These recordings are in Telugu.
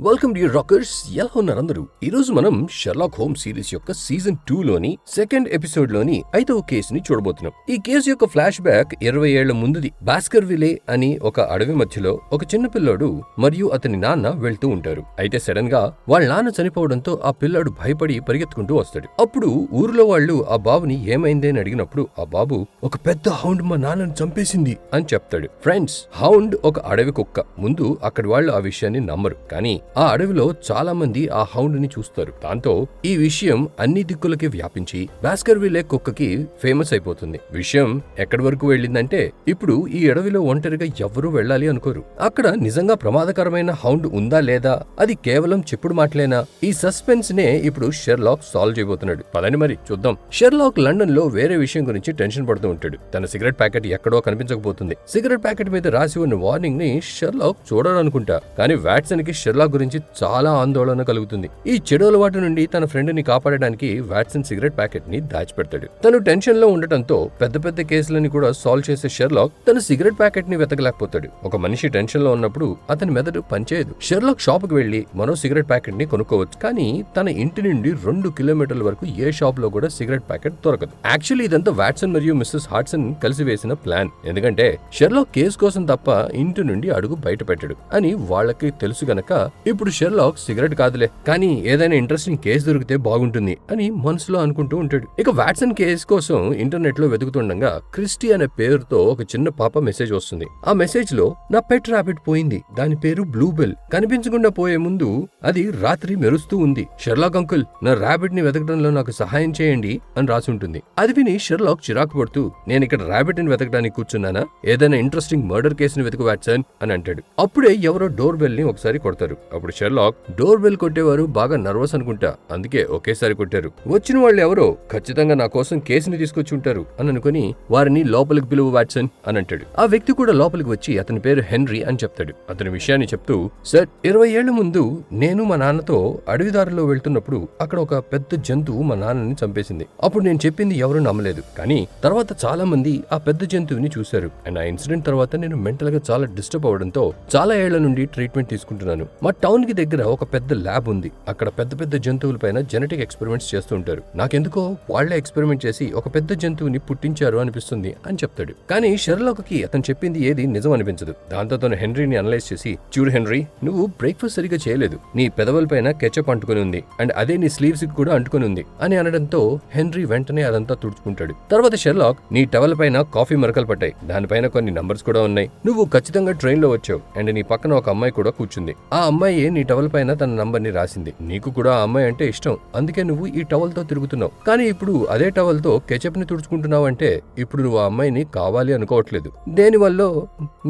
Welcome to rockers. ఎలా ఉన్నారు అందరూ? ఈ రోజు మనం షెర్లాక్ హోమ్స్ సిరీస్ యొక్క సీజన్ 2 లోని సెకండ్ ఎపిసోడ్ లోని 5వ కేసుని చూడబోతున్నాం. ఈ కేసు యొక్క ఫ్లాష్ బ్యాక్ 20 ఏళ్ల ముందుది. బాస్కర్విలే అని ఒక అడవి మధ్యలో ఒక చిన్న పిల్లాడు మరియు అతని నాన్న వెళ్తూ ఉంటారు. అయితే సడన్ గా వాళ్ళ నాన్న చనిపోవడంతో ఆ పిల్లాడు భయపడి పరిగెత్తుకుంటూ వస్తాడు. అప్పుడు ఊరిలో వాళ్ళు ఆ బాబుని ఏమైంది అని అడిగినప్పుడు ఆ బాబు ఒక పెద్ద హౌండ్ మా నాన్నను చంపేసింది అని చెప్తాడు. ఫ్రెండ్స్, హౌండ్ ఒక అడవి కుక్క. ముందు అక్కడి వాళ్ళు ఆ విషయాన్ని నమ్మరు, కానీ ఆ అడవిలో చాలా మంది ఆ హౌండ్ ని చూస్తారు. దాంతో ఈ విషయం అన్ని దిక్కులకి వ్యాపించి బాస్కర్విలే కుక్కకి ఫేమస్ అయిపోతుంది. విషయం ఎక్కడి వరకు వెళ్ళిందంటే ఇప్పుడు ఈ అడవిలో ఒంటరిగా ఎవ్వరూ వెళ్ళాలి అనుకోరు. అక్కడ నిజంగా ప్రమాదకరమైన హౌండ్ ఉందా లేదా అది కేవలం చెప్పుడు మాటలేనా? ఈ సస్పెన్స్ నే ఇప్పుడు షెర్లాక్ సాల్వ్ చేయబోతున్నాడు. పదని మరి చూద్దాం. షెర్లాక్ లండన్ లో వేరే విషయం గురించి టెన్షన్ పడుతూ ఉంటాడు. తన సిగరెట్ ప్యాకెట్ ఎక్కడో కనిపించకపోతుంది. సిగరెట్ ప్యాకెట్ మీద రాసి ఉన్న వార్నింగ్ ని షెర్లాక్ చూడాలనుకుంటా, కానీ వాట్సన్ కి షెర్లాక్ గురించి చాలా ఆందోళన కలుగుతుంది. ఈ చెడు అలవాటు నుండి తన ఫ్రెండ్ ని కాపాడడానికి వాట్సన్ సిగరెట్ ప్యాకెట్ ని దాచిపెడతాడు. తను టెన్షన్ లో ఉండటంతో పెద్ద పెద్ద కేసులని కూడా సాల్వ్ చేసే షెర్లాక్ తన సిగరెట్ ప్యాకెట్ ని వెతకలేకపోతాడు. ఒక మనిషి టెన్షన్ లో ఉన్నప్పుడు అతని మెదడు పనిచేయదు. షెర్లాక్ షాప్ కు వెళ్లి మరో సిగరెట్ ప్యాకెట్ ని కొనుక్కోవచ్చు, కానీ తన ఇంటి నుండి 2 కిలోమీటర్ల వరకు ఏ షాప్ లో కూడా సిగరెట్ ప్యాకెట్ దొరకదు. యాక్చువల్లీ ఇదంతా వాట్సన్ మరియు మిస్సెస్ హాడ్సన్ కలిసి వేసిన ప్లాన్. ఎందుకంటే షెర్లాక్ కేసు కోసం తప్ప ఇంటి నుండి అడుగు బయట పెట్టడు అని వాళ్ళకి తెలుసు గనక ఇప్పుడు షెర్లాక్ సిగరెట్ కాదులే, కానీ ఏదైనా ఇంట్రెస్టింగ్ కేసు దొరికితే బాగుంటుంది అని మనసులో అనుకుంటూ ఉంటాడు. ఇక వాట్సన్ కేసు కోసం ఇంటర్నెట్ లో వెతుకుతుండగా క్రిస్టీ అనే పేరుతో ఒక చిన్న పాప మెసేజ్ వస్తుంది. ఆ మెసేజ్ లో నా పెట్ రాబిట్ పోయింది, దాని పేరు బ్లూబెల్, కనిపించకుండా పోయే ముందు అది రాత్రి మెరుస్తూ ఉంది. షెర్లాక్ అంకుల్, నా రాబిట్ ని వెతకడంలో నాకు సహాయం చేయండి అని రాసి ఉంటుంది. అది విని షెర్లాక్ చిరాకు పడుతూ నేను ఇక్కడ రాబిట్ ని వెతకడానికి కూర్చున్నానా? ఏదైనా ఇంట్రెస్టింగ్ మర్డర్ కేసుని వెతుకు వాట్సన్ అని అంటాడు. అప్పుడే ఎవరో డోర్ బెల్ ని ఒకసారి కొడతారు. అప్పుడు షెర్లాక్ డోర్ బెల్ కొట్టేవారు బాగా నర్వస్ అనుకుంటా, అందుకే ఒకేసారి కొట్టారు. వచ్చిన వాళ్ళు ఎవరో ఖచ్చితంగా నా కోసం కేసుని తీసుకొచ్చి ఉంటారు అని అనుకుని వారిని లోపలికి పిలువు వాట్సన్ అని అంటాడు. ఆ వ్యక్తి కూడా లోపలికి వచ్చి అతని పేరు హెన్రీ అని చెప్తాడు. అతని విషయాన్ని చెప్తూ, సార్, 20 ఏళ్ల ముందు నేను మా నాన్నతో అడవిదారులో వెళ్తున్నప్పుడు అక్కడ ఒక పెద్ద జంతువు మా నాన్నని చంపేసింది. అప్పుడు నేను చెప్పింది ఎవరూ నమ్మలేదు, కానీ తర్వాత చాలా మంది ఆ పెద్ద జంతువుని చూశారు. అండ్ ఆ ఇన్సిడెంట్ తర్వాత నేను మెంటల్ గా చాలా డిస్టర్బ్ అవడంతో చాలా ఏళ్ల నుండి ట్రీట్మెంట్ తీసుకుంటున్నాను. మా టౌన్ కి దగ్గర ఒక పెద్ద ల్యాబ్ ఉంది. అక్కడ పెద్ద పెద్ద జంతువుల పైన జెనెటిక్ ఎక్స్పెరిమెంట్స్ చేస్తూ ఉంటారు. నాకెందుకో వాళ్లే ఎక్స్పెరిమెంట్ చేసి ఒక పెద్ద జంతువుని పుట్టించారు అనిపిస్తుంది అని చెప్తాడు. కానీ షెర్లాక్ కి అతను చెప్పింది ఏది నిజం అనిపించదు. దాంతో తను హెన్రీని అనలైజ్ చేసి, చూడు హెన్రీ, నువ్వు బ్రేక్ఫాస్ట్ సరిగా చేయలేదు, నీ పెదవుల పైన కెచప్ అంటుకుని ఉంది అండ్ అదే నీ స్లీవ్స్ కి కూడా అంటుకుని ఉంది అని అనడంతో హెన్రీ వెంటనే అదంతా తుడుచుకుంటాడు. తర్వాత షెర్లాక్, నీ టవల్ పైన కాఫీ మరకలు పట్టాయి, దానిపైన కొన్ని నంబర్స్ కూడా ఉన్నాయి, నువ్వు ఖచ్చితంగా ట్రైన్ లో వచ్చావు అండ్ నీ పక్కన ఒక అమ్మాయి కూడా కూర్చుంది. ఆ అమ్మాయి నీ టవల్ పైన తన నంబర్ ని రాసింది. నీకు కూడా ఆ అమ్మాయి అంటే ఇష్టం, అందుకే నువ్వు ఈ టవల్ తో తిరుగుతున్నావు. కానీ ఇప్పుడు అదే టవల్ తో కెచప్ ని తుడుచుకుంటున్నావు అంటే ఇప్పుడు నువ్వు ఆ అమ్మాయిని కావాలి అనుకోవట్లేదు. దేనివల్ల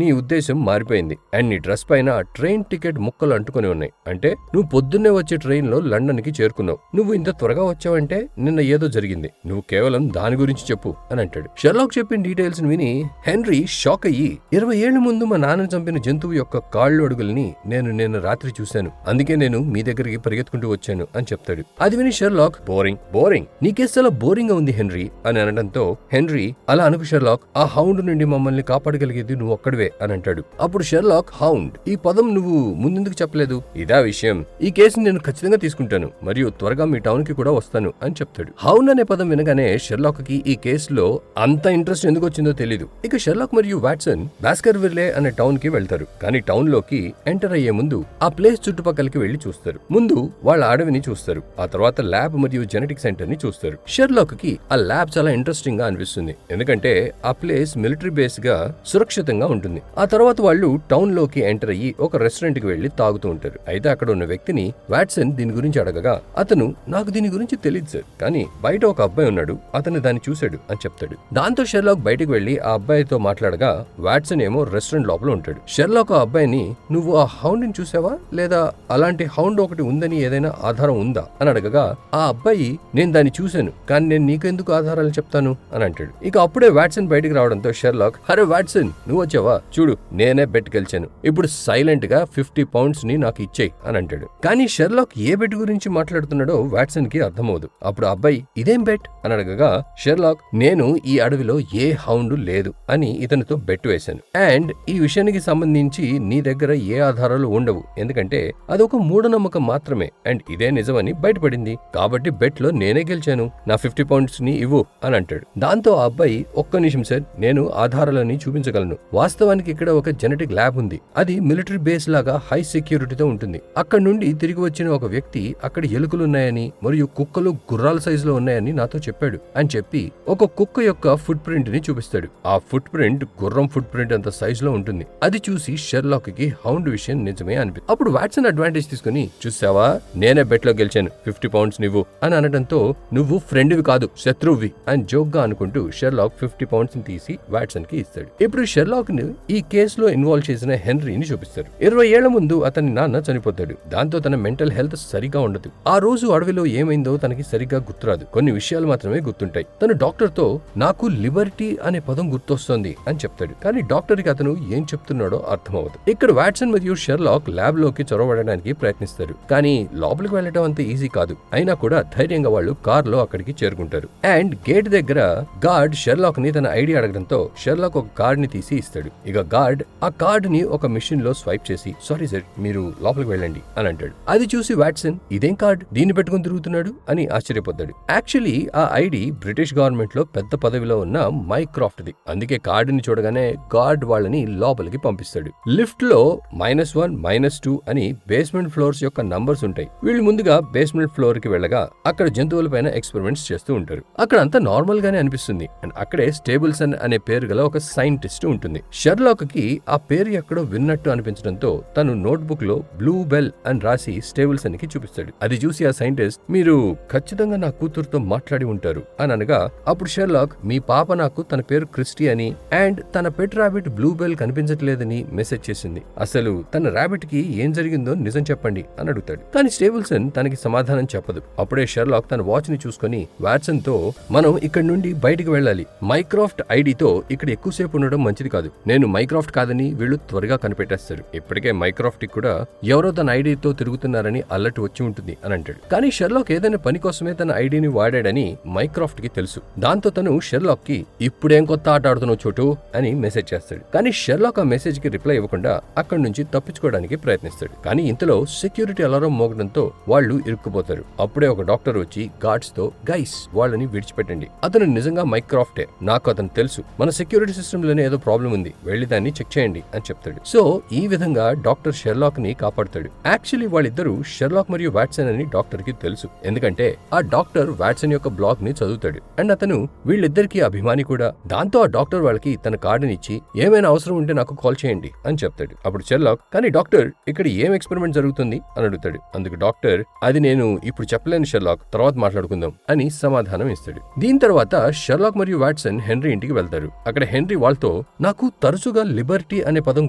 నీ ఉద్దేశం మారిపోయింది అండ్ నీ డ్రెస్ పైన ట్రైన్ టికెట్ ముక్కలు అంటుకొని ఉన్నాయి. అంటే నువ్వు పొద్దున్నే వచ్చే ట్రైన్ లో లండన్ కి చేరుకున్నావు. నువ్వు ఇంత త్వరగా వచ్చావంటే నిన్న ఏదో జరిగింది, నువ్వు కేవలం దాని గురించి చెప్పు అని అంటాడు. షెర్లాక్ చెప్పిన డీటెయిల్స్ విని హెన్రీ షాక్ అయ్యి, 20 ఏళ్ల ముందు మా నాన్న చంపిన జంతువు యొక్క కాళ్ళు అడుగుల్ని నేను రాత్రి చూశాను, అందుకే నేను మీ దగ్గరికి పరిగెత్తుకుంటూ వచ్చాను అని చెప్తాడు. అది విని షెర్లాక్, బోరింగ్, నీ కేసు చాలా బోరింగ్ గా ఉంది హెన్రీ అని అనడంతో హెన్రీ, అలా అనుకు షెర్లాక్, ఆ హౌండ్ నుండి మమ్మల్ని కాపాడగలిగేది నువ్వు ఒక్కడివే అని అంటాడు. అప్పుడు షెర్లాక్, హౌండ్, ఈ పదం నువ్వు ముందెందుకు చెప్పలేదు? ఇదా విషయం, ఈ కేసుని నేను ఖచ్చితంగా తీసుకుంటాను మరియు త్వరగా మీ టౌన్ కి కూడా వస్తాను అని చెప్తాడు. హౌండ్ అనే పదం వినగానే షెర్లాక్ కి ఈ కేసులో అంత ఇంట్రెస్ట్ ఎందుకు వచ్చిందో తెలీదు. ఇక షెర్లాక్ మరియు వాట్సన్ బాస్కర్విలే అనే టౌన్ కి వెళ్తారు. కానీ టౌన్ లోకి ఎంటర్ అయ్యే ముందు ఆ ప్లేస్ చుట్టుపక్కలకి వెళ్లి చూస్తారు. ముందు వాళ్ళ అడవిని చూస్తారు, ఆ తర్వాత ల్యాబ్ మరియు జెనెటిక్ సెంటర్ ని చూస్తారు. షెర్లాక్ కి ఆ ల్యాబ్ చాలా ఇంట్రెస్టింగ్ గా అనిపిస్తుంది, ఎందుకంటే ఆ ప్లేస్ మిలిటరీ బేస్ గా సురక్షితంగా ఉంటుంది. ఆ తర్వాత వాళ్ళు టౌన్ లోకి ఎంటర్ అయ్యి ఒక రెస్టారెంట్ కి వెళ్లి తాగుతూ ఉంటారు. అయితే అక్కడ ఉన్న వ్యక్తిని వాట్సన్ దీని గురించి అడగగా అతను, నాకు దీని గురించి తెలియదు సార్, కానీ బయట ఒక అబ్బాయి ఉన్నాడు, అతను దాన్ని చూశాడు అని చెప్తాడు. దాంతో షెర్లాక్ బయటకు వెళ్లి ఆ అబ్బాయితో మాట్లాడగా వాట్సన్ ఏమో రెస్టారెంట్ లోపల ఉంటాడు. షెర్లాక్ ఆ అబ్బాయిని, నువ్వు ఆ హౌండ్ ని చూసావా లేదా అలాంటి హౌండ్ ఒకటి ఉందని ఏదైనా ఆధారం ఉందా అని అడగగా ఆ అబ్బాయి, నేను దాన్ని చూశాను, కానీ నేను నీకెందుకు ఆధారాలు చెప్తాను అని అంటాడు. ఇక అప్పుడే వాట్సన్ బయటికి రావడంతో షెర్లాక్, అరే వాట్సన్, నువ్వు వచ్చావా, చూడు నేనే బెట్ గెలిచాను, ఇప్పుడు సైలెంట్ గా 50 పౌండ్స్ ని నాకు ఇచ్చేయి అని అంటాడు. కానీ షెర్లాక్ ఏ బెట్ గురించి మాట్లాడుతున్నాడో వాట్సన్ కి అర్థమవుదు. అప్పుడు అబ్బాయి, ఇదేం బెట్ అని అడగగా షెర్లాక్, నేను ఈ అడవిలో ఏ హౌండ్ లేదు అని ఇతనితో బెట్ వేశాను అండ్ ఈ విషయానికి సంబంధించి నీ దగ్గర ఏ ఆధారాలు ఉండవు, ఎందుకంటే ఎందుకంటే అదొక మూఢనమ్మకం మాత్రమే అండ్ ఇదే నిజమని బయటపడింది. కాబట్టి బెట్ లో నేనే గెలిచాను, నా 50 పౌండ్స్ ని ఇవ్వు అని అంటాడు. దాంతో ఆ అబ్బాయి, ఒక్క నిమిషం సార్, నేను ఆధారాలని చూపించగలను. వాస్తవానికి ఇక్కడ ఒక జెనెటిక్ ల్యాబ్ ఉంది. అది మిలిటరీ బేస్ లాగా హై సెక్యూరిటీతో ఉంటుంది. అక్కడ నుండి తిరిగి వచ్చిన ఒక వ్యక్తి అక్కడ ఎలుకలున్నాయని మరియు కుక్కలు గుర్రాల సైజులో ఉన్నాయని నాతో చెప్పాడు అని చెప్పి ఒక కుక్క యొక్క ఫుట్ ప్రింట్ ని చూపిస్తాడు. ఆ ఫుట్ ప్రింట్ గుర్రం ఫుట్ ప్రింట్ అంత సైజులో ఉంటుంది. అది చూసి షెర్లాక్ కి హౌండ్ విషయం నిజమే అనిపి. అప్పుడు వాట్సన్ అడ్వాంటేజ్ తీసుకుని, చూసావా నేనే బెట్ లో గెలిచాను, 50 పౌండ్స్ నువ్వు అని అనడంతో, నువ్వు ఫ్రెండ్వి కాదు శత్రువువి అని జోక్ గా అనుకుంటూ షెర్లాక్ 50 పౌండ్స్ ని తీసి వాట్సన్ కి ఇస్తాడు. ఇప్పుడు షెర్లాక్ ని ఈ కేసులో ఇన్వాల్వ్ చేసిన హెన్రీని చూపిస్తారు. 20 ఏళ్ల ముందు అతని నాన్న చనిపోతాడు. దాంతో తన మెంటల్ హెల్త్ సరిగా ఉండదు. ఆ రోజు అడవిలో ఏమైందో తనకి సరిగ్గా గుర్తురాదు. కొన్ని విషయాలు మాత్రమే గుర్తుంటాయి. తను డాక్టర్ తో నాకు లిబర్టీ అనే పదం గుర్తొస్తోంది అని చెప్తాడు. కానీ డాక్టర్ కి అతను ఏం చెప్తున్నాడో అర్థమవదు. ఇక్కడ వాట్సన్ మరియు షెర్లాక్ ల్యాబ్ లోకి చొరవడానికి ప్రయత్నిస్తారు. కానీ లోపలికి వెళ్ళడం అంత ఈజీ కాదు. అయినా కూడా ధైర్యంగా వాళ్ళు కార్ లో అక్కడికి చేరుకుంటారు. అండ్ గేట్ దగ్గర గార్డ్ షెర్లాక్ ని తన ఐడి అడగడంతో షెర్లాక్ ఒక కార్డ్ ని తీసి ఇస్తాడు. ఇక గార్డ్ ఆ కార్డ్ ని ఒక మిషన్ లో స్వైప్ చేసి, సారీ సార్, మీరు లోపలికి వెళ్ళండి అని అంటాడు. అది చూసి వాట్సన్, ఇదేం కార్డ్, దీన్ని పెట్టుకుని తిరుగుతున్నాడు అని ఆశ్చర్యపోతాడు. యాక్చువల్లీ ఆ ఐడి బ్రిటిష్ గవర్నమెంట్ లో పెద్ద పదవిలో ఉన్న మైక్రాఫ్ట్ ది. అందుకే కార్డుని చూడగానే గార్డ్ వాళ్ళని లోపలికి పంపిస్తాడు. లిఫ్ట్ లో -1, -2 అని బేస్మెంట్ ఫ్లోర్స్ యొక్క నంబర్స్ ఉంటాయి. వీళ్ళు ముందుగా బేస్మెంట్ ఫ్లోర్ కి వెళ్ళగా అక్కడ జంతువుల పైన ఎక్స్పెరిమెంట్స్ చేస్తూ ఉంటారు. అక్కడ అంతా నార్మల్ గానే అనిపిస్తుంది. అండ్ అక్కడే స్టేబుల్సన్ అనే పేరు గల ఒక సైంటిస్ట్ ఉంటుంది. షెర్లాక్ కి ఆ పేరు ఎక్కడో విన్నట్టు అనిపించడంతో తను నోట్బుక్ లో బ్లూ బెల్ అని రాసి స్టేబుల్సన్ కి చూపిస్తాడు. అది చూసి ఆ సైంటిస్ట్, మీరు ఖచ్చితంగా నా కూతురుతో మాట్లాడి ఉంటారు అని అనగా, అప్పుడు షెర్లాక్, మీ పాప నాకు తన పేరు క్రిస్టీ అని అండ్ తన పెట్ రాబిట్ బ్లూ బెల్ కనిపించట్లేదని మెసేజ్ చేసింది. అసలు తన రాబిట్ కి ఏం జరిగిందో నిజం చెప్పండి అని అడుగుతాడు. కానీ స్టేబుల్సన్ తనకి సమాధానం చెప్పదు. అప్పుడే షెర్లాక్ తన వాచ్ ని చూసుకుని వాట్సన్ తో, మనం ఇక్కడ నుండి బయటికి వెళ్ళాలి. మైక్రాఫ్ట్ ఐడితో ఇక్కడ ఎక్కువసేపు ఉండడం మంచిది కాదు. నేను మైక్రాఫ్ట్ కాదని వీళ్ళు త్వరగా కనిపెట్టేస్తారు. ఇప్పటికే మైక్రాఫ్ట్ కూడా ఎవరో తన ఐడితో తిరుగుతున్నారని అలర్ట్ వచ్చి ఉంటుంది అని అంటాడు. కానీ షెర్లాక్ ఏదైనా పని కోసమే తన ఐడిని వాడాడని మైక్రాఫ్ట్ కి తెలుసు. దాంతో తను షెర్లాక్ కి, ఇప్పుడేం కొత్త ఆట ఆడుతున్నావు చోటు అని మెసేజ్ చేస్తాడు. కానీ షెర్లాక్ ఆ మెసేజ్ కి రిప్లై ఇవ్వకుండా అక్కడి నుంచి తప్పించుకోవడానికి ప్రయత్నిస్తాడు. కానీ ఇంతలో సెక్యూరిటీ అలారం మోగడంతో వాళ్ళు ఇరుక్కుపోతారు. అప్పుడే ఒక డాక్టర్ వచ్చి గార్డ్స్ తో, గైస్ వాళ్ళని విడిచిపెట్టండి, అతను నిజంగా మైక్రాఫ్టే, నాకు అతను తెలుసు, మన సెక్యూరిటీ సిస్టమ్ లోనే ఏదో ప్రాబ్లం ఉంది, వెళ్లి దాన్ని చెక్ చేయండి అని చెప్తాడు. సో ఈ విధంగా డాక్టర్ షెర్లాక్ ని కాపాడుతాడు. యాక్చువల్లీ వాళ్ళిద్దరూ షెర్లాక్ మరియు వాట్సన్ అని డాక్టర్ కి తెలుసు. ఎందుకంటే ఆ డాక్టర్ వాట్సన్ యొక్క బ్లాగ్ ని చదువుతాడు అండ్ అతను వీళ్ళిద్దరికి అభిమాని కూడా. దాంతో ఆ డాక్టర్ వాళ్ళకి తన కార్డుని ఇచ్చి, ఏమైనా అవసరం ఉంటే నాకు కాల్ చేయండి అని చెప్తాడు. అప్పుడు షెర్లాక్, కానీ డాక్టర్ ఇక్కడ ఏం ఎక్స్పెరిమెంట్ జరుగుతుంది అని అడుగుతాడు. అందుకు డాక్టర్, అది నేను ఇప్పుడు చెప్పలేను షెర్లాక్, తర్వాత మాట్లాడుకుందాం అని సమాధానం ఇస్తాడు. దీని తర్వాత షెర్లాక్ మరియు వాట్సన్ హెన్రీ ఇంటికి వెళ్తారు. అక్కడ హెన్రీ వాళ్ళతో, నాకు తరచుగా లిబర్టీ అనే పదం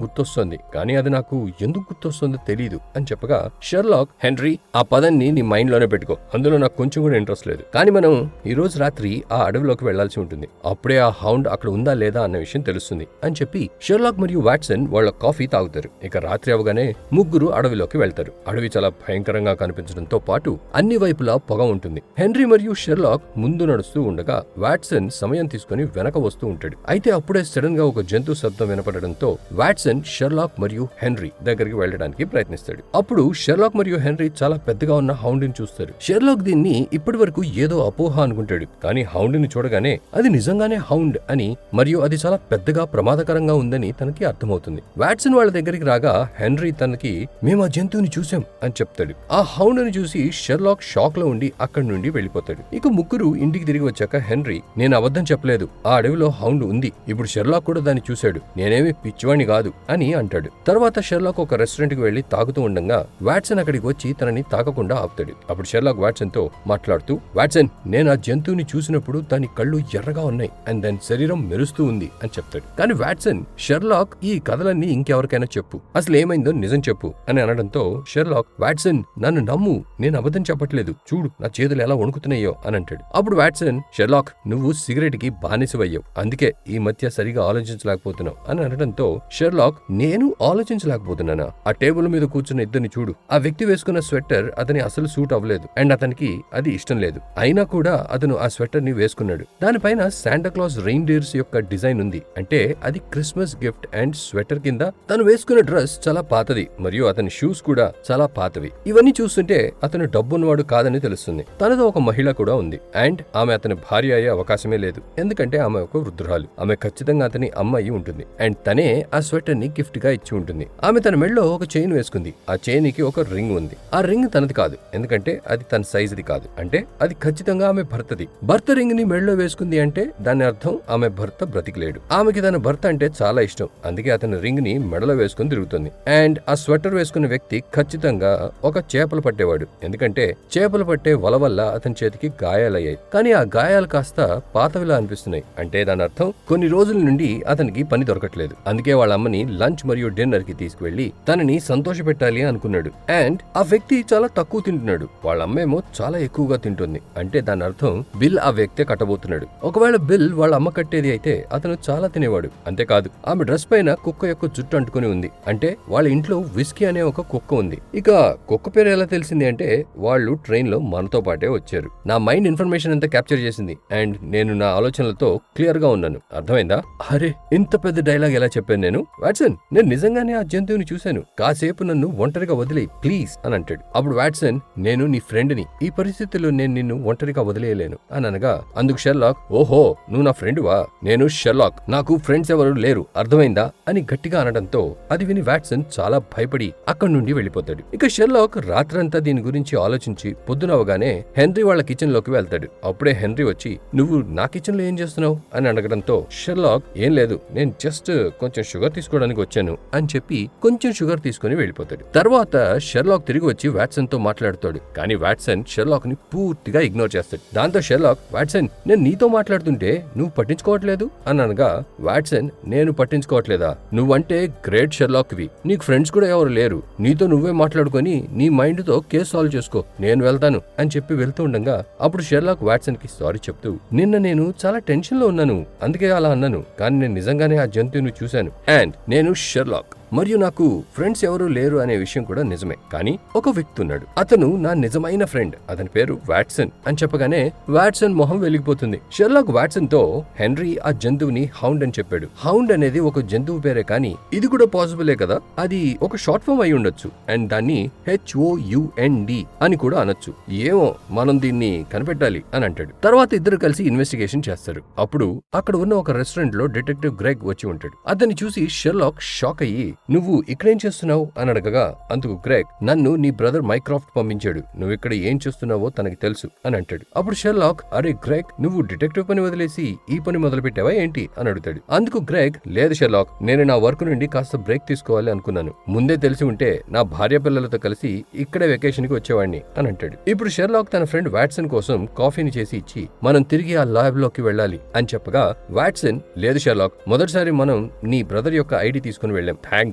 గుర్తొస్తుంది, కానీ అది నాకు ఎందుకు గుర్తొస్తుందో తెలియదు అని చెప్పగా షెర్లాక్, హెన్రీ ఆ పదాన్ని నీ మైండ్ లోనే పెట్టుకో, అందులో నాకు కొంచెం కూడా ఇంట్రెస్ట్ లేదు. కానీ మనం ఈ రోజు రాత్రి ఆ అడవిలోకి వెళ్లాల్సి ఉంటుంది. అప్పుడే ఆ హౌండ్ అక్కడ ఉందా లేదా అన్న విషయం తెలుస్తుంది అని చెప్పి షెర్లాక్ మరియు వాట్సన్ వాళ్ళ కాఫీ తాగుతారు. ఇక రాత్రి అవగానే ముగ్గురు అడవిలోకి వెళ్తారు. అడవి చాలా భయంకరంగా కనిపించడంతో పాటు అన్ని వైపులా పొగ ఉంటుంది. హెన్రీ మరియు షెర్లాక్ ముందు నడుస్తూ ఉండగా వాట్సన్ సమయం తీసుకుని వెనక వస్తూ ఉంటాడు. అయితే అప్పుడే సడన్ గా ఒక జంతు శబ్దం వినపడడంతో వాట్సన్ షెర్లాక్ మరియు హెన్రీ దగ్గరికి వెళ్ళడానికి ప్రయత్నిస్తాడు. అప్పుడు షెర్లాక్ మరియు హెన్రీ చాలా పెద్దగా ఉన్న హౌండ్ ని చూస్తారు. షెర్లాక్ దీన్ని ఇప్పటి వరకు ఏదో అపోహ అనుకుంటాడు. కానీ హౌండ్ ని చూడగానే అది నిజంగానే హౌండ్ అని మరియు అది చాలా పెద్దగా ప్రమాదకరంగా ఉందని తనకి అర్థమవుతుంది. వాట్సన్ వాళ్ళ దగ్గరికి రాగా హెన్రీ తనకి, మేము ఆ జంతువుని చూసాం అని చెప్తాడు. ఆ హౌండ్ ని చూసి షెర్లాక్ షాక్ లో ఉండి అక్కడి నుండి వెళ్లిపోతాడు. ఇక ముగ్గురు ఇంటికి తిరిగి వచ్చాక హెన్రీ, నేను అబద్ధం చెప్పలేదు, ఆ అడవిలో హౌండ్ ఉంది, ఇప్పుడు షెర్లాక్ కూడా దాన్ని చూశాడు, నేనేమి పిచ్చివాణ్ణి కాదు అని అంటాడు. తర్వాత షెర్లాక్ ఒక రెస్టారెంట్ కి వెళ్లి తాగుతూ ఉండగా వాట్సన్ అక్కడికి వచ్చి తనని తాకకుండా ఆపుతాడు. అప్పుడు షెర్లాక్ వాట్సన్ తో మాట్లాడుతూ, వాట్సన్, నేను ఆ జంతువుని చూసినప్పుడు దాని కళ్ళు ఎర్రగా ఉన్నాయి అండ్ దాని శరీరం మెరుస్తూ ఉంది అని చెప్తాడు. కానీ వాట్సన్, షెర్లాక్ ఈ కథలన్నీ ఇంకెవరికైనా చెప్పు, అసలు ఏమైందో నిజం చెప్పు అని అనడంతో షెర్లాక్, వాట్సన్ నన్ను నమ్ము, నేను అబద్ధం చెప్పట్లేదు, చూడు నా చేతులు ఎలా వణుకుతున్నాయో అని అంటాడు. అప్పుడు వాట్సన్, షెర్లాక్ నువ్వు సిగరెట్ కి బానిసవయ్యావు, అందుకే ఈ మధ్య సరిగా ఆలోచించలేకపోతున్నావు అని అనడంతో షెర్లాక్, నేను ఆలోచించలేకపోతున్నానా? ఆ టేబుల్ మీద కూర్చున్న ఇద్దరిని చూడు, ఆ వ్యక్తి వేసుకున్న స్వెటర్ అతని అసలు సూట్ అవ్వలేదు అండ్ అతనికి అది ఇష్టం లేదు, అయినా కూడా అతను ఆ స్వెటర్ ని వేసుకున్నాడు. దానిపైన శాంటాక్లాస్ రెయిన్డియర్స్ యొక్క డిజైన్ ఉంది, అంటే అది క్రిస్మస్ గిఫ్ట్. అండ్ స్వెటర్ కింద తను వేసుకున్న డ్రెస్ చాలా పాతది మరియు మరియు అతని షూస్ కూడా చాలా పాతవి. ఇవన్నీ చూస్తుంటే అతను డబ్బున్నవాడు కాదని తెలుస్తుంది. తనతో ఒక మహిళ కూడా ఉంది అండ్ ఆమె అతని భార్య అయ్యే అవకాశమే లేదు, ఎందుకంటే ఆమె ఒక వృద్ధురాలు. ఆమె ఖచ్చితంగా అతని అమ్మ అయి ఉంటుంది అండ్ తనే ఆ స్వెటర్ ని గిఫ్ట్ గా ఇచ్చి ఉంటుంది. ఆమె తన మెడలో ఒక చైన్ వేసుకుంది. ఆ చైన్ కి ఒక రింగ్ ఉంది. ఆ రింగ్ తనది కాదు, ఎందుకంటే అది తన సైజుది కాదు. అంటే అది ఖచ్చితంగా ఆమె భర్తది. భర్త రింగ్ ని మెడలో వేసుకుంది అంటే దాని అర్థం ఆమె భర్త బ్రతికిలేడు. ఆమెకి తన భర్త అంటే చాలా ఇష్టం, అందుకే అతని రింగ్ ని మెడలో వేసుకుని తిరుగుతుంది. అండ్ ఆ స్వెటర్ వేసుకున్న వ్యక్తి ఖచ్చితంగా ఒక చేపలు పట్టేవాడు, ఎందుకంటే చేపలు పట్టే వల వల్ల అతని చేతికి గాయాలయ్యాయి. కానీ ఆ గాయాలు కాస్త పాతవిలా అనిపిస్తున్నాయి. అంటే దాని అర్థం కొన్ని రోజుల నుండి అతనికి పని దొరకట్లేదు. అందుకే వాళ్ళ అమ్మని లంచ్ మరియు డిన్నర్ కి తీసుకువెళ్లి తనని సంతోష పెట్టాలి అనుకున్నాడు. అండ్ ఆ వ్యక్తి చాలా తక్కువ తింటున్నాడు, వాళ్ళ అమ్మేమో చాలా ఎక్కువగా తింటుంది. అంటే దాని అర్థం బిల్ ఆ వ్యక్తే కట్టబోతున్నాడు. ఒకవేళ బిల్ వాళ్ళ అమ్మ కట్టేది అయితే అతను చాలా తినేవాడు. అంతేకాదు ఆమె డ్రెస్ పైన కుక్క యొక్క జుట్టు అంటుకుని ఉంది. అంటే వాళ్ళ ఇంట్లో విస్కీ అనే ఒక కుక్క ఉంది. ఇక కుక్క పేరు ఎలా తెలిసింది అంటే వాళ్ళు ట్రైన్ లో మనతో పాటే వచ్చారు. నా మైండ్ ఇన్ఫర్మేషన్ అంతా క్యాప్చర్ చేసింది అండ్ నేను నా ఆలోచనలతో క్లియర్ గా ఉన్నాను. అర్థమైందా? అరే ఇంత పెద్ద డైలాగ్ ఎలా చెప్పాను నేను? వాట్సన్, నేను నిజంగానే ఆ జంతువుని చూశాను. కాసేపు నన్ను ఒంటరిగా వదిలేయి ప్లీజ్ అని అంటాడు. అప్పుడు వాట్సన్, నేను నీ ఫ్రెండ్ ని, ఈ పరిస్థితుల్లో నేను నిన్ను ఒంటరిగా వదిలేయలేను అని అనగా అందుకు షెర్లాక్, ఓహో నువ్వు నా ఫ్రెండువా? నేను షెర్లాక్, నాకు ఫ్రెండ్స్ ఎవరు లేరు, అర్థమైందా అని గట్టిగా అనడంతో అది విని వాట్సన్ చాలా భయపడి అక్కడి నుండి వెళ్ళిపోతాడు. ఇక షెర్లాక్ రాత్రంతా దీని గురించి ఆలోచించి పొద్దునవగానే హెన్రీ వాళ్ళ కిచెన్ లోకి వెళ్తాడు. అప్పుడే హెన్రీ వచ్చి, నువ్వు నా కిచెన్ లో ఏం చేస్తున్నావు అని అడగడంతో షెర్లాక్, ఏం లేదు, నేను జస్ట్ కొంచెం షుగర్ తీసుకోవడానికి వచ్చాను అని చెప్పి కొంచెం షుగర్ తీసుకుని వెళ్ళిపోతాడు. తర్వాత షెర్లాక్ తిరిగి వచ్చి వాట్సన్ తో మాట్లాడుతాడు. కానీ వాట్సన్ షెర్లాక్ ని పూర్తిగా ఇగ్నోర్ చేస్తాడు. దాంతో షెర్లాక్, వాట్సన్ నేను నీతో మాట్లాడుతుంటే నువ్వు పట్టించుకోవట్లేదు అని అనగా వాట్సన్, నేను పట్టించుకోవట్లేదా? నువ్వంటే గ్రేట్ షెర్లాక్ వి, నీకు ఫ్రెండ్స్ కూడా ఎవరు లేరు, నీతో నువ్వే మాట్లాడుకొని నీ మైండ్ తో కేసు సాల్వ్ చేసుకో, నేను వెళ్తాను అని చెప్పి వెళ్తూ ఉండగా అప్పుడు షెర్లాక్ వాట్సన్ కి సారీ చెప్తూ, నిన్న నేను చాలా టెన్షన్ లో ఉన్నాను, అందుకే అలా అన్నాను, కానీ నేను నిజంగానే ఆ జంతువుని చూశాను అండ్ నేను షెర్లాక్ మరియు నాకు ఫ్రెండ్స్ ఎవరూ లేరు అనే విషయం కూడా నిజమే. కానీ ఒక వ్యక్తి ఉన్నాడు, అతను నా నిజమైన ఫ్రెండ్, అతని పేరు వాట్సన్ అని చెప్పగానే వాట్సన్ మొహం వెలిగిపోతుంది. షెర్లాక్ వాట్సన్ తో హెన్రీ ఆ జంతువుని హౌండ్ అని చెప్పాడు. హౌండ్ అనేది ఒక జంతువు పేరే, కానీ ఇది కూడా పాసిబులే కదా, అది ఒక షార్ట్ ఫామ్ అయి ఉండొచ్చు అండ్ దాన్ని HOUND అని కూడా అనొచ్చు. ఏమో మనం దీన్ని కనిపెట్టాలి అని అంటాడు. తర్వాత ఇద్దరు కలిసి ఇన్వెస్టిగేషన్ చేస్తారు. అప్పుడు అక్కడ ఉన్న ఒక రెస్టారెంట్ లో డిటెక్టివ్ గ్రెగ్ వచ్చి ఉంటాడు. అతన్ని చూసి షెర్లాక్ షాక్ అయ్యి, నువ్వు ఇక్కడేం చేస్తున్నావు అని అడగగా అందుకు గ్రెగ్, నన్ను నీ బ్రదర్ మైక్రాఫ్ట్ పంపించాడు, నువ్వు ఇక్కడ ఏం చేస్తున్నావో తనకి తెలుసు అని అంటాడు. అప్పుడు షెర్లాక్, అరే గ్రెగ్, నువ్వు డిటెక్టివ్ పని వదిలేసి ఈ పని మొదలు పెట్టావా ఏంటి అని అడుగుతాడు. అందుకు గ్రెగ్, లేదు షెర్లాక్, నేను నా వర్క్ నుండి కాస్త బ్రేక్ తీసుకోవాలి అనుకున్నాను, ముందే తెలిసి ఉంటే నా భార్య పిల్లలతో కలిసి ఇక్కడే వెకేషన్ కి వచ్చేవాడిని అని అంటాడు. ఇప్పుడు షెర్లాక్ తన ఫ్రెండ్ వాట్సన్ కోసం కాఫీని చేసి ఇచ్చి మనం తిరిగి ఆ ల్యాబ్ లోకి వెళ్ళాలి అని చెప్పగా వాట్సన్, లేదు షెర్లాక్, మొదటిసారి మనం నీ బ్రదర్ యొక్క ఐడి తీసుకుని వెళ్ళాం, థ్యాంక్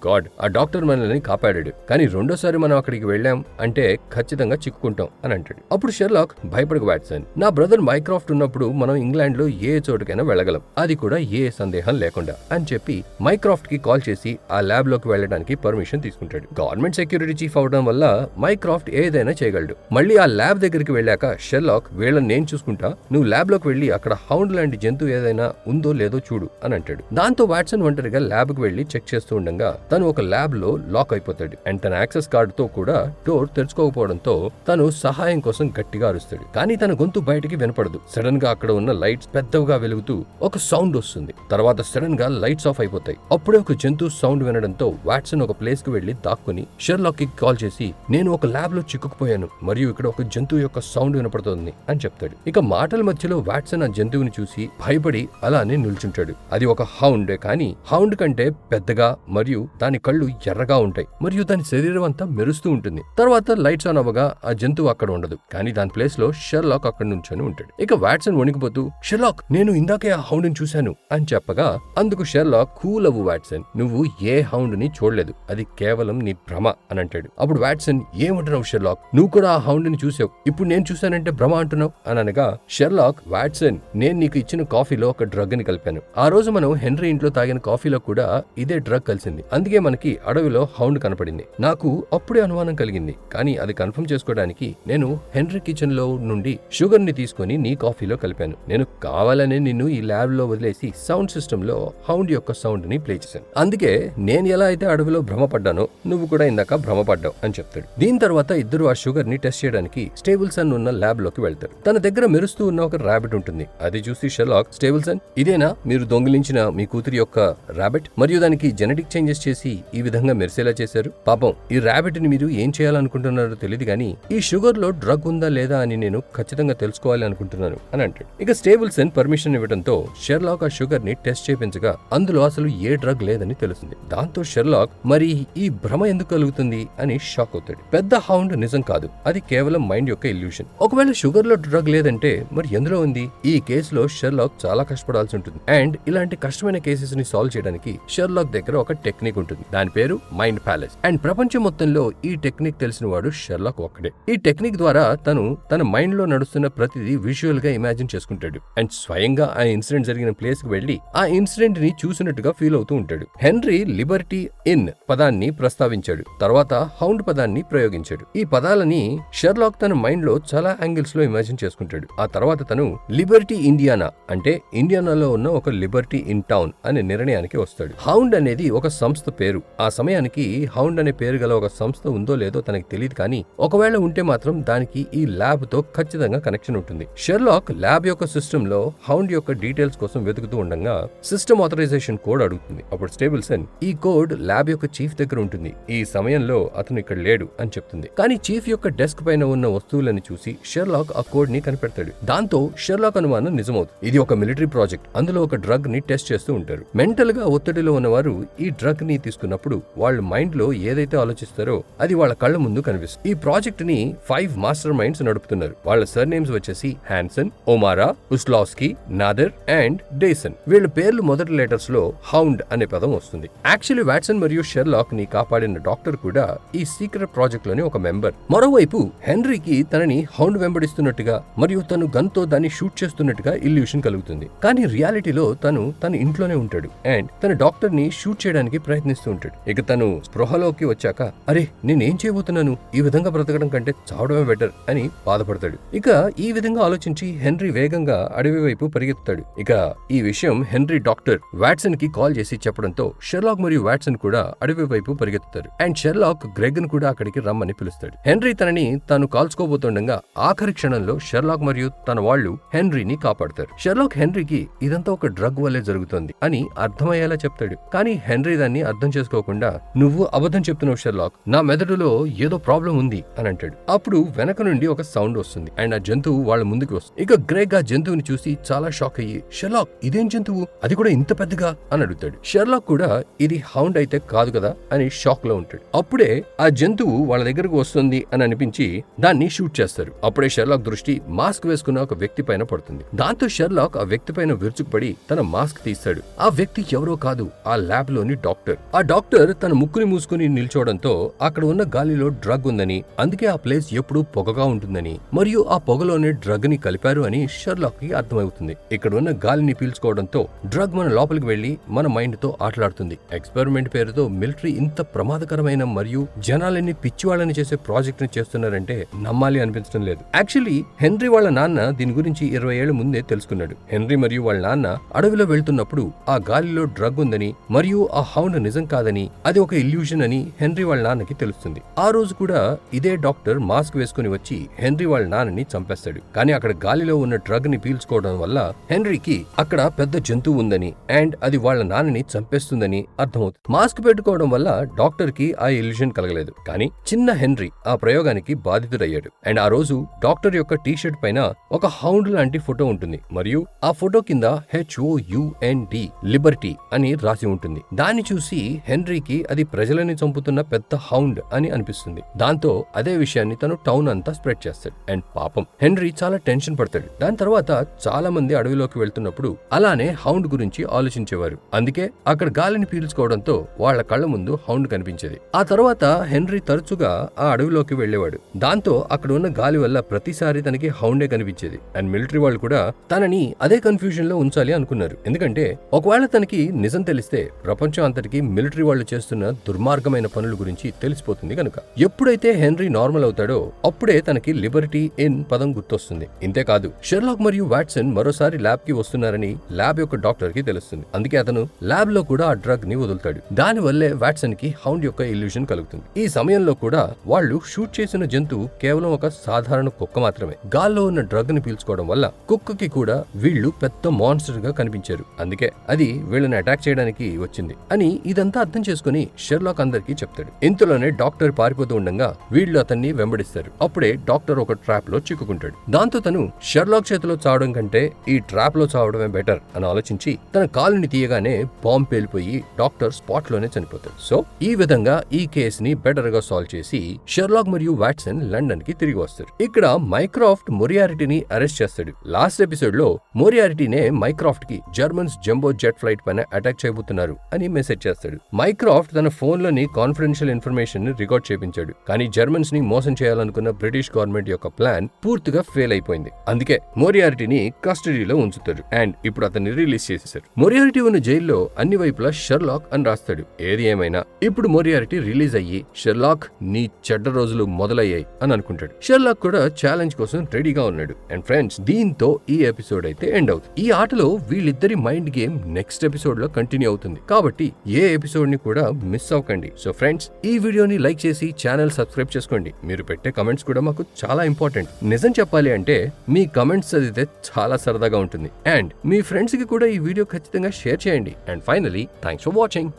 గాడ్ ఆ డాక్టర్ మనల్ని కాపాడాడు, కానీ రెండోసారి మనం అక్కడికి వెళ్ళాం అంటే ఖచ్చితంగా చిక్కుకుంటాం అని అంటాడు. అప్పుడు షెర్లాక్, భయపడకు వాట్సన్, నా బ్రదర్ మైక్రాఫ్ట్ ఉన్నప్పుడు మనం ఇంగ్లాండ్ లో ఏ చోటుకైనా వెళ్ళగలం, అది కూడా ఏ సందేహం లేకుండా అని చెప్పి మైక్రాఫ్ట్ కి కాల్ చేసి ఆ ల్యాబ్ లోకి వెళ్ళడానికి పర్మిషన్ తీసుకుంటాడు. గవర్నమెంట్ సెక్యూరిటీ చీఫ్ అవడం వల్ల మైక్రాఫ్ట్ ఏదైనా చేయగలడు. మళ్ళీ ఆ ల్యాబ్ దగ్గరికి వెళ్ళాక షెర్లాక్, వీళ్ళని నేను చూసుకుంటా, నువ్వు ల్యాబ్ లోకి వెళ్లి అక్కడ హౌండ్ లాంటి జంతువు ఏదైనా ఉందో లేదో చూడు అని అంటాడు. దాంతో వాట్సన్ ఒంటరిగా ల్యాబ్ కి వెళ్లి చెక్ చేస్తూ ఉండగా తను ఒక ల్యాబ్ లో లాక్ అయిపోతాడు అండ్ తన యాక్సెస్ కార్డు తో కూడా డోర్ తెరుచుకోకపోవడంతో తను సహాయం కోసం గట్టిగా అరుస్తాడు. కానీ తన గొంతు బయటికి వినపడదు. సడన్ గా అక్కడ ఉన్న లైట్స్ పెద్దగా వెలుగుతూ ఒక సౌండ్ వస్తుంది. తర్వాత సడన్ గా లైట్స్ ఆఫ్ అయిపోతాయి. అప్పుడే ఒక జంతువు సౌండ్ వినడంతో వాట్సన్ ఒక ప్లేస్ కి వెళ్లి దాక్కుని షెర్లాక్ కి కాల్ చేసి, నేను ఒక ల్యాబ్ లో చిక్కుకుపోయాను మరియు ఇక్కడ ఒక జంతువు యొక్క సౌండ్ వినపడుతోంది అని చెప్తాడు. ఇక మాటల మధ్యలో వాట్సన్ ఆ జంతువుని చూసి భయపడి అలానే నిల్చుంటాడు. అది ఒక హౌండే, కానీ హౌండ్ కంటే పెద్దగా మరియు దాని కళ్ళు ఎర్రగా ఉంటాయి మరియు దాని శరీరం అంతా మెరుస్తూ ఉంటుంది. తర్వాత లైట్స్ ఆన్ అవ్వగా ఆ జంతువు అక్కడ ఉండదు, కానీ దాని ప్లేస్ లో షెర్లాక్ అక్కడ నుంచొని ఉంటాడు. ఇక వాట్సన్ వణికిపోతూ, షెర్లాక్, నేను ఇందాకే ఆ హౌండ్ ని చూశాను అని చెప్పగా అందుకు షెర్లాక్, కూల్ అవ్వు వాట్సన్, నువ్వు ఏ హౌండ్ ని చూడలేదు, అది కేవలం నీ భ్రమ అని అంటాడు. అప్పుడు వాట్సన్, ఏమంటున్నావు షెర్లాక్, నువ్వు కూడా ఆ హౌండ్ ని చూసావు, ఇప్పుడు నేను చూశానంటే భ్రమ అంటున్నావు అని అనగా షెర్లాక్, వాట్సన్, నేను నీకు ఇచ్చిన కాఫీలో ఒక డ్రగ్ ని కలిపాను, ఆ రోజు మనం హెన్రీ ఇంట్లో తాగిన కాఫీలో కూడా ఇదే డ్రగ్ కలిసింది, అందుకే మనకి అడవిలో హౌండ్ కనపడింది. నాకు అప్పుడే అనుమానం కలిగింది, కానీ అది కన్ఫర్మ్ చేసుకోవడానికి నేను హెన్రీ కిచెన్ లో నుండి షుగర్ ని తీసుకుని నీ కాఫీలో కలిపాను. నేను కావాలనే నిన్ను ఈ ల్యాబ్ లో వదిలేసి సౌండ్ సిస్టమ్ లో హౌండ్ యొక్క సౌండ్ ని ప్లే చేశాను. అందుకే నేను ఎలా అయితే అడవిలో భ్రమపడ్డానో నువ్వు కూడా ఇందాక భ్రమపడ్డావు అని చెప్తాడు. దీని తర్వాత ఇద్దరు ఆ షుగర్ ని టెస్ట్ చేయడానికి స్టేబుల్సన్ ఉన్న ల్యాబ్ లోకి వెళ్తారు. తన దగ్గర మెరుస్తూ ఉన్న ఒక ర్యాబిట్ ఉంటుంది. అది చూసి షెర్లాక్, స్టేబుల్సన్, ఇదేనా మీరు దొంగిలించిన మీ కూతురి యొక్క ర్యాబిట్? మరియు దానికి జెనెటిక్ చేంజెస్ చేసి ఈ విధంగా మెరిసేలా చేశారు. పాపం ఈ ర్యాబిట్ ని మీరు ఏం చేయాలనుకుంటున్నారో తెలియదు, కానీ ఈ షుగర్ లో డ్రగ్ ఉందా లేదా అని నేను ఖచ్చితంగా తెలుసుకోవాలి అనుకుంటున్నాను అని అంటాడు. ఇక స్టేబుల్సన్ పర్మిషన్ ఇవ్వడంతో షెర్లాక్ ఆ షుగర్ ని టెస్ట్ చేయించగా అందులో అసలు ఏ డ్రగ్ లేదని తెలుస్తుంది. దాంతో షెర్లాక్ మరి ఈ భ్రమ ఎందుకు కలుగుతుంది అని షాక్ అవుతాడు. పెద్ద హౌండ్ నిజం కాదు, అది కేవలం మైండ్ యొక్క ఇల్యూషన్. ఒకవేళ షుగర్ లో డ్రగ్ లేదంటే మరి ఎందులో ఉంది? ఈ కేసులో షెర్లాక్ చాలా కష్టపడాల్సి ఉంటుంది. అండ్ ఇలాంటి కష్టమైన కేసెస్ ని సాల్వ్ చేయడానికి షెర్లాక్ దగ్గర ఒక టెక్నిక్ ఉంటుంది. దాని పేరు మైండ్ ప్యాలెస్. అండ్ ప్రపంచం మొత్తంలో ఈ టెక్నిక్ తెలిసిన వాడు షెర్లాక్ ఒక్కడే. ఈ టెక్నిక్ ద్వారా తను తన మైండ్ లో నడుస్తున్న ప్రతిదీ విజువల్ గా ఇమాజిన్ చేసుకుంటాడు. అండ్ స్వయంగా ఆ ఇన్సిడెంట్ జరిగిన ప్లేస్ కి వెళ్లి ఆ ఇన్సిడెంట్ ని చూసినట్టుగా ఫీల్ అవుతూ ఉంటాడు. హెన్రీ లిబర్టీ ఇన్ పదాన్ని ప్రస్తావించాడు, తర్వాత హౌండ్ పదాన్ని ప్రయోగించాడు. ఈ పదాలని షెర్లాక్ తన మైండ్ లో చాలా యాంగిల్స్ లో ఇమాజిన్ చేసుకుంటాడు. ఆ తర్వాత తను లిబర్టీ ఇండియానా అంటే ఇండియానాలో ఉన్న ఒక లిబర్టీ ఇన్ టౌన్ అనే నిర్ణయానికి వస్తాడు. హౌండ్ అనేది ఒక సంస్థ పేరు. ఆ సమయానికి హౌండ్ అనే పేరు గల ఒక సంస్థ ఉందో లేదో తనకి తెలియదు, కానీ ఒకవేళ ఉంటే మాత్రం దానికి ఈ ల్యాబ్ తో ఖచ్చితంగా కనెక్షన్ ఉంటుంది. షెర్లాక్ ల్యాబ్ యొక్క సిస్టమ్ లో హౌండ్ యొక్క డీటెయిల్స్ కోసం వెతుకుతూ ఉండగా సిస్టమ్ ఆథరైజేషన్ కోడ్ అడుగుతుంది. అప్పుడు స్టేబుల్సన్ ఈ కోడ్ ల్యాబ్ యొక్క చీఫ్ దగ్గర ఉంటుంది, ఈ సమయంలో అతను ఇక్కడ లేడు అని చెప్తుంది. కానీ చీఫ్ యొక్క డెస్క్ పైన ఉన్న వస్తువులను చూసి షెర్లాక్ ఆ కోడ్ ని కనిపెడతాడు. దాంతో షెర్లాక్ అనుమానం నిజమవుతుంది. ఇది ఒక మిలిటరీ ప్రాజెక్ట్, అందులో ఒక డ్రగ్ ని టెస్ట్ చేస్తూ ఉంటారు. మెంటల్ గా ఒత్తిడిలో ఉన్నవారు ఈ డ్రగ్ ని తీసుకున్నప్పుడు వాళ్ళ మైండ్ లో ఏదైతే ఆలోచిస్తారో అది వాళ్ళ కళ్ళ ముందు కనిపిస్తుంది. ఈ ప్రాజెక్ట్ ని 5 మాస్టర్ మైండ్స్ నడుపుతున్నారు. వాళ్ళ సర్ నేమ్స్ వచ్చేసి హ్యాన్సన్, ఒమారా, ఉస్లావ్స్కీ, నాదర్ అండ్ డేసన్. వీళ్ళ పేర్లు మొదటి లెటర్స్ లో హౌండ్ అనే పదం వస్తుంది. యాక్చువల్లీ వాట్సన్ మరియు షెర్లాక్ ని కాపాడిన డాక్టర్ కూడా ఈ సీక్రెట్ ప్రాజెక్ట్ లోని ఒక మెంబర్. మరోవైపు హెన్రీకి తనని హౌండ్ వెంబడిస్తున్నట్టుగా మరియు తను గన్ తో దాన్ని షూట్ చేస్తున్నట్టుగా ఇల్యూషన్ కలుగుతుంది. కానీ రియాలిటీలో తను తన ఇంట్లోనే ఉంటాడు అండ్ తన డాక్టర్ ని షూట్ చేయడానికి ప్రయత్నిస్తూ ఉంటాడు. ఇక తను స్పృహలోకి వచ్చాక అరే నేనేం చేయబోతున్నాను, ఈ విధంగా బ్రతకడం కంటే చావడమే బెటర్ అని బాధపడతాడు. ఇక ఈ విధంగా ఆలోచించి హెన్రీ వేగంగా అడవి వైపు పరిగెత్తుతాడు. ఇక ఈ విషయం హెన్రీ డాక్టర్ వాట్సన్ కి కాల్ చేసి చెప్పడంతో షెర్లాక్ మరియు వాట్సన్ కూడా అడవి వైపు పరిగెత్తుతారు. అండ్ షెర్లాక్ గ్రెగ్ ను కూడా అక్కడికి రమ్మని పిలుస్తాడు. హెన్రీ తనని తాను కాల్చుకోబోతుండగా ఆఖరి క్షణంలో షెర్లాక్ మరియు తన వాళ్ళు హెన్రీని కాపాడతారు. షెర్లాక్ హెన్రీకి ఇదంతా ఒక డ్రగ్ వల్లే జరుగుతుంది అని అర్థమయ్యేలా చెప్తాడు. కానీ హెన్రీ దాన్ని అర్థం చేసుకోకుండా నువ్వు అబద్ధం చెప్తున్నావు షెర్లాక్, నా మెదడులో ఏదో ప్రాబ్లం ఉంది అని అంటాడు. అప్పుడు వెనక నుండి ఒక సౌండ్ వస్తుంది అండ్ ఆ జంతువు వాళ్ళ ముందుకు వస్తుంది. ఇక గ్రెగ్ ఆ జంతువుని చూసి చాలా షాక్ అయ్యి షెర్లాక్ ఇదేం జంతువు, అది కూడా ఇంత పెద్దగా అని అడుగుతాడు. షెర్లాక్ కూడా ఇది హౌండ్ అయితే కాదు కదా అని షాక్ లో ఉంటాడు. అప్పుడే ఆ జంతువు వాళ్ళ దగ్గరకు వస్తుంది అని అనిపించి దాన్ని షూట్ చేస్తారు. అప్పుడే షెర్లాక్ దృష్టి మాస్క్ వేసుకున్న ఒక వ్యక్తి పైన పడుతుంది. దాంతో షెర్లాక్ ఆ వ్యక్తి పైన విరుచుకుపడి తన మాస్క్ తీస్తాడు. ఆ వ్యక్తి ఎవరో కాదు, ఆ ల్యాబ్ లోని డాక్టర్. ఆ డాక్టర్ తన ముక్కుని మూసుకుని నిల్చోవడంతో అక్కడ ఉన్న గాలిలో డ్రగ్ ఉందని, అందుకే ఆ ప్లేస్ ఎప్పుడూ పొగగా ఉంటుందని మరియు ఆ పొగలోనే డ్రగ్ ని కలిపారు అని షెర్లాక్ కి అర్థమవుతుంది. ఇక్కడ ఉన్న గాలిని పీల్చుకోవడంతో డ్రగ్ మన లోపలికి వెళ్లి మన మైండ్ తో ఆటలాడుతుంది. ఎక్స్పెరిమెంట్ పేరుతో మిలిటరీ ఇంత ప్రమాదకరమైన మరియు జనాలని పిచ్చివాళ్ళని చేసే ప్రాజెక్ట్ ని చేస్తున్నారంటే నమ్మాలి అనిపించడం లేదు. యాక్చువల్లీ హెన్రీ వాళ్ళ నాన్న దీని గురించి 20 ఏళ్ల ముందే తెలుసుకున్నాడు. హెన్రీ మరియు వాళ్ళ నాన్న అడవిలో వెళ్తున్నప్పుడు ఆ గాలిలో డ్రగ్ ఉందని మరియు ఆ హౌండ్ నిజం కాదని, అది ఒక ఇల్యూషన్ అని హెన్రీ వాళ్ళ నాన్నకి తెలుస్తుంది. ఆ రోజు కూడా ఇదే డాక్టర్ మాస్క్ వేసుకుని వచ్చి హెన్రీ వాళ్ళ నాన్నని చంపేస్తాడు. కానీ అక్కడ గాలిలో ఉన్న డ్రగ్ ని పీల్చుకోవడం వల్ల హెన్రీకి అక్కడ పెద్ద జంతువు ఉందని అండ్ అది వాళ్ళ నాన్నని చంపేస్తుందని అర్థమవుతుంది. మాస్క్ పెట్టుకోవడం వల్ల డాక్టర్ కి ఆ ఇల్యూషన్ కలగలేదు, కానీ చిన్న హెన్రీ ఆ ప్రయోగానికి బాధితుడయ్యాడు. అండ్ ఆ రోజు డాక్టర్ యొక్క టీ-షర్ట్ పైన ఒక హౌండ్ లాంటి ఫోటో ఉంటుంది మరియు ఆ ఫోటో కింద HOUND లిబర్టీ అని రాసి ఉంటుంది. దాన్ని చూసి హెన్రీకి అది ప్రజలని చంపుతున్న పెద్ద హౌండ్ అని అనిపిస్తుంది. దాంతో అదే విషయాన్ని తను టౌన్ అంతా స్ప్రెడ్ చేస్తాడు. అండ్ పాపం హెన్రీ చాలా టెన్షన్ పడతాడు. దాని తర్వాత చాలా మంది అడవిలోకి వెళ్తున్నప్పుడు అలానే హౌండ్ గురించి ఆలోచించేవారు. అందుకే అక్కడ గాలిని పీల్చుకోవడంతో వాళ్ళ కళ్ళ ముందు హౌండ్ కనిపించేది. ఆ తర్వాత హెన్రీ తరచుగా ఆ అడవిలోకి వెళ్లేవాడు. దాంతో అక్కడ ఉన్న గాలి వల్ల ప్రతిసారి తనకి హౌండే కనిపించేది. అండ్ మిలిటరీ వాళ్ళు కూడా తనని అదే కన్ఫ్యూజన్ లో ఉంచాలి అనుకున్నారు. ఎందుకంటే ఒకవేళ తనకి నిజం తెలిస్తే ప్రపంచం అంతటికి మిలిటరీ వాళ్ళు చేస్తున్న దుర్మార్గమైన పనుల గురించి తెలిసిపోతుంది కనుక. ఎప్పుడైతే హెన్రీ నార్మల్ అవుతాడో అప్పుడే తనకి లిబర్టీ ఇన్ పదం గుర్తొస్తుంది. ఇంతేకాదు షెర్లాక్ మరియు వాట్సన్ మరోసారి ల్యాబ్ కి వస్తున్నారని ల్యాబ్ యొక్క డాక్టర్ కి తెలుస్తుంది. అందుకే అతను ల్యాబ్ లో కూడా ఆ డ్రగ్ ని వదులుతాడు. దాని వల్లే వాట్సన్ కి హౌండ్ యొక్క ఇల్యూషన్ కలుగుతుంది. ఈ సమయంలో కూడా వాళ్ళు షూట్ చేసిన జంతువు కేవలం ఒక సాధారణ కుక్క మాత్రమే. గాల్లో ఉన్న డ్రగ్ ని పీల్చుకోవడం వల్ల కుక్కకి కూడా వీళ్ళు పెద్ద మాన్స్టర్ గా కనిపించారు. అందుకే అది వీళ్ళని అటాక్ చేయడానికి వచ్చింది అని ఇదంతా అర్థం చేసుకుని షెర్లాక్ అందరికీ చెప్తాడు. ఇంతలోనే డాక్టర్ పారిపోతూ ఉండగా వీళ్ళు అతన్ని వెంబడిస్తారు. అప్పుడే డాక్టర్ ఒక ట్రాప్ లో చిక్కుకుంటాడు. దాంతో తను షెర్లాక్ చేతిలో చావడం కంటే ఈ ట్రాప్ లో చావడమే బెటర్ అని ఆలోచించి తన కాలుని తీయగానే బాంబ్ పేలిపోయి డాక్టర్ స్పాట్ లోనే చనిపోతాడు. సో ఈ విధంగా ఈ కేసుని బెటర్ గా సాల్వ్ చేసి షెర్లాక్ మరియు వాట్సన్ లండన్ కి తిరిగి వస్తారు. ఇక్కడ మైక్రాఫ్ట్ మోరియారిటీని అరెస్ట్ చేస్తాడు. లాస్ట్ ఎపిసోడ్ లో మోరియారిటీనే మైక్రాఫ్ట్ కి జర్మన్స్ జంబో జెట్ ఫ్లైట్ పైన అటాక్ చేయబోతున్నారు అని మెసేజ్ చేస్తాడు. మైక్రాఫ్ట్ తన ఫోన్ లోని కాన్ఫిడెన్షియల్ ఇన్ఫర్మేషన్ ని రికార్డ్ చేయించాడు. కానీ జర్మన్స్ ని మోసం చేయాలనుకున్న బ్రిటిష్ గవర్నమెంట్ యొక్క ప్లాన్ పూర్తిగా ఫెయిల్ అయిపోయింది. అందుకే మోరియారిటీని కస్టడీలో ఉంచుతాడు. అండ్ ఇప్పుడు అతన్ని రిలీజ్ చేసేశారు. మోరియారిటీ ఉన్న జైల్లో అన్ని వైపులా షెర్లాక్ అని రాస్తాడు. ఏది ఏమైనా ఇప్పుడు మోరియారిటీ రిలీజ్ అయ్యి షెర్లాక్ నీ చెడ్డ రోజులు మొదలయ్యాయి అని అనుకుంటాడు. షెర్లాక్ కూడా ఛాలెంజ్ కోసం రెడీగా ఉన్నాడు. అండ్ ఫ్రెండ్స్, దీంతో ఈ ఎపిసోడ్ అయితే ఎండ్ అవుతుంది. ఈ ఆటలో వీళ్ళిద్దరి మైండ్ గేమ్ నెక్స్ట్ ఎపిసోడ్ లో కంటిన్యూ అవుతుంది. కాబట్టి ఏ ఎపిసోడ్ ని కూడా మిస్ అవ్వకండి. సో ఫ్రెండ్స్, ఈ వీడియోని లైక్ చేసి ఛానల్ సబ్స్క్రైబ్ చేసుకోండి. మీరు పెట్టే కమెంట్స్ కూడా మాకు చాలా ఇంపార్టెంట్. నిజం చెప్పాలి అంటే మీ కమెంట్స్ చదివితే చాలా సరదాగా ఉంటుంది. అండ్ మీ ఫ్రెండ్స్ కి కూడా ఈ వీడియో ఖచ్చితంగా షేర్ చేయండి. And finally, thanks for watching.